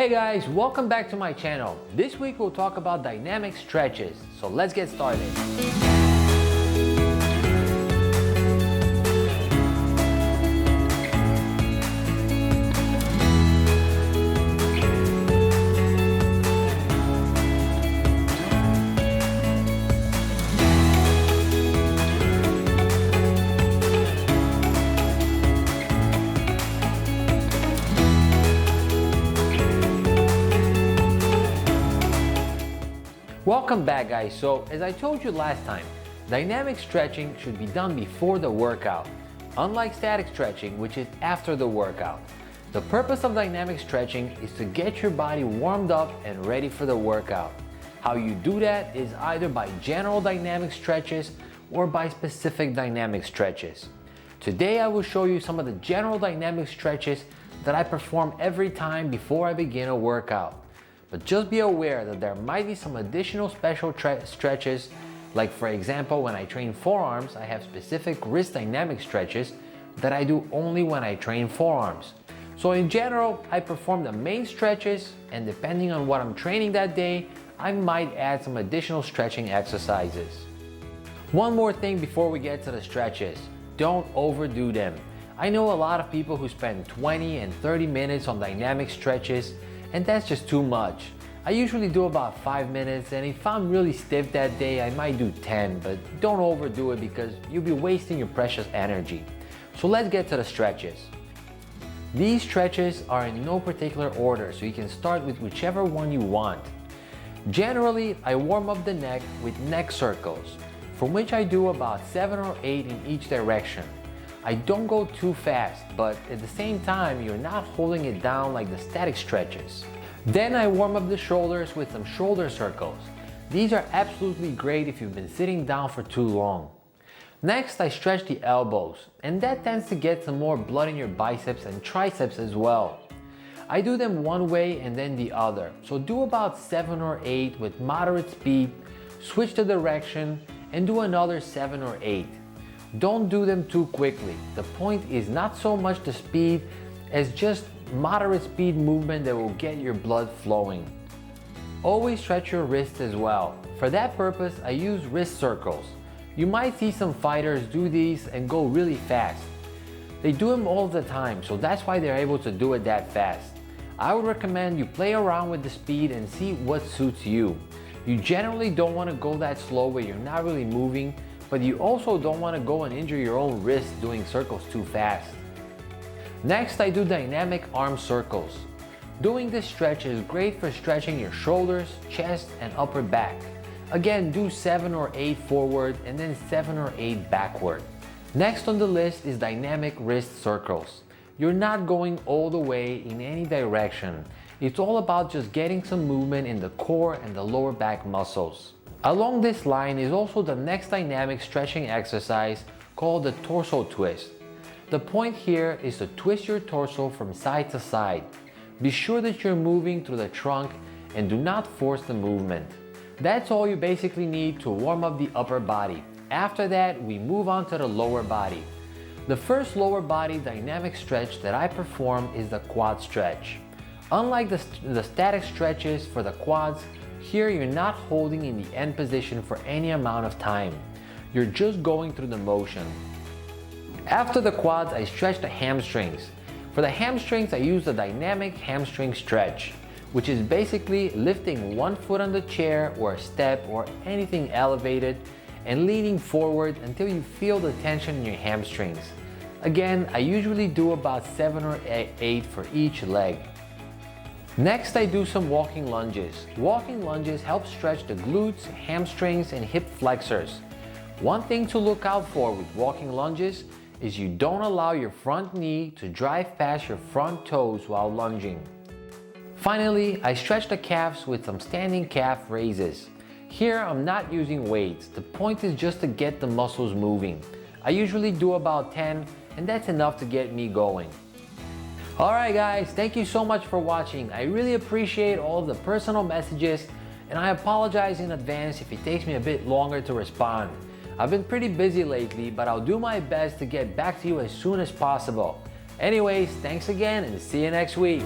Hey guys, welcome back to my channel. This week we'll talk about dynamic stretches. So let's get started. Welcome back guys. So as I told you last time, dynamic stretching should be done before the workout, unlike static stretching, which is after the workout. The purpose of dynamic stretching is to get your body warmed up and ready for the workout. How you do that is either by general dynamic stretches or by specific dynamic stretches. Today I will show you some of the general dynamic stretches that I perform every time before I begin a workout. But just be aware that there might be some additional special stretches, like for example when I train forearms, I have specific wrist dynamic stretches that I do only when I train forearms. So in general, I perform the main stretches, and depending on what I'm training that day, I might add some additional stretching exercises. One more thing before we get to the stretches, don't overdo them. I know a lot of people who spend 20 and 30 minutes on dynamic stretches, and that's just too much. I usually do about 5 minutes, and if I'm really stiff that day, I might do 10, but don't overdo it because you'll be wasting your precious energy. So let's get to the stretches. These stretches are in no particular order, so you can start with whichever one you want. Generally, I warm up the neck with neck circles, from which I do about 7 or 8 in each direction. I don't go too fast, but at the same time, you're not holding it down like the static stretches. Then I warm up the shoulders with some shoulder circles. These are absolutely great if you've been sitting down for too long. Next, I stretch the elbows, and that tends to get some more blood in your biceps and triceps as well. I do them one way and then the other, so do about 7 or 8 with moderate speed, switch the direction, and do another 7 or 8. Don't do them too quickly. The point is not so much the speed as just moderate speed movement that will get your blood flowing. Always stretch your wrists as well. For that purpose, I use wrist circles. You might see some fighters do these and go really fast. They do them all the time, so that's why they're able to do it that fast. I would recommend you play around with the speed and see what suits you. You generally don't want to go that slow where you're not really moving, but you also don't want to go and injure your own wrist doing circles too fast. Next, I do dynamic arm circles. Doing this stretch is great for stretching your shoulders, chest, and upper back. Again, do 7 or 8 forward and then 7 or 8 backward. Next on the list is dynamic wrist circles. You're not going all the way in any direction. It's all about just getting some movement in the core and the lower back muscles. Along this line is also the next dynamic stretching exercise called the torso twist. The point here is to twist your torso from side to side. Be sure that you're moving through the trunk and do not force the movement. That's all you basically need to warm up the upper body. After that, we move on to the lower body. The first lower body dynamic stretch that I perform is the quad stretch. Unlike the static stretches for the quads, here you're not holding in the end position for any amount of time. You're just going through the motion. After the quads, I stretch the hamstrings. For the hamstrings, I use the dynamic hamstring stretch, which is basically lifting one foot on the chair or a step or anything elevated and leaning forward until you feel the tension in your hamstrings. Again, I usually do about 7 or 8 for each leg. Next, I do some walking lunges. Walking lunges help stretch the glutes, hamstrings, and hip flexors. One thing to look out for with walking lunges is you don't allow your front knee to drive past your front toes while lunging. Finally, I stretch the calves with some standing calf raises. Here, I'm not using weights. The point is just to get the muscles moving. I usually do about 10, and that's enough to get me going. Alright guys, thank you so much for watching. I really appreciate all the personal messages, and I apologize in advance if it takes me a bit longer to respond. I've been pretty busy lately, but I'll do my best to get back to you as soon as possible. Anyways, thanks again and see you next week.